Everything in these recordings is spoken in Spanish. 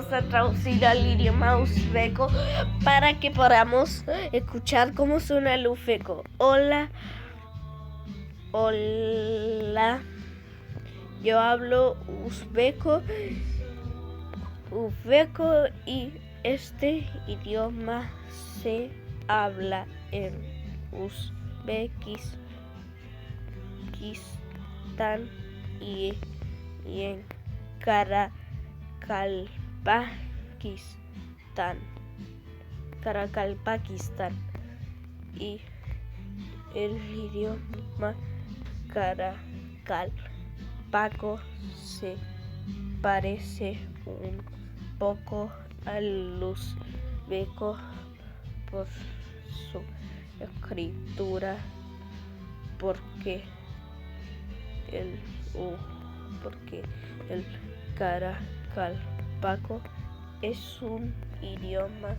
vamos a traducir al idioma uzbeco para que podamos escuchar cómo suena el uzbeco. Hola, hola, yo hablo uzbeco y este idioma se habla en Uzbekistán y en Karakalpakistán y el idioma Karakalpaco se parece un poco al uzbeco por su escritura, porque el Karakalpaco es un idioma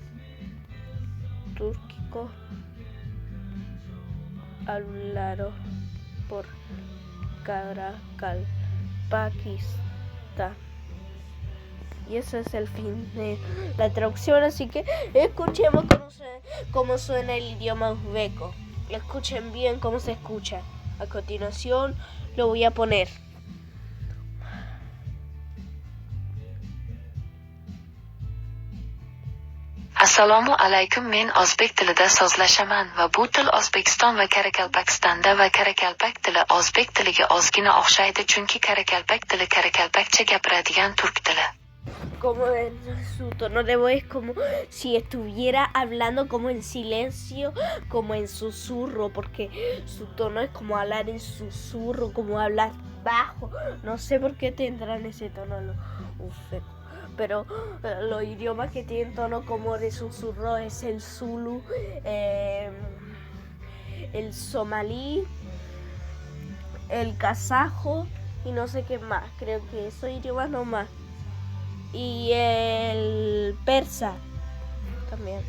túrquico hablado por Karakalpakistán. Y ese es el fin de la traducción, así que escuchemos cómo suena el idioma uzbeco. Escuchen bien cómo se escucha. A continuación lo voy a poner. Assalomu alaykum, men o'zbek tilida so'zlashaman va bu til O'zbekiston va Karakalpakistonda va Karakalpak tili o'zbek tiliga ozgina o'xshaydi, chunki Karakalpak tili karakalpakcha gapiradigan turk tili. Como en su tono de voz es como si estuviera hablando como en silencio, como en susurro, porque su tono es como hablar en susurro, como hablar bajo. No sé por qué tendrán ese tono los uzbecos, pero los idiomas que tienen tono como de susurro es el zulu, el somalí, el kazajo y no sé qué más. Creo que esos idiomas nomás. Y el persa también.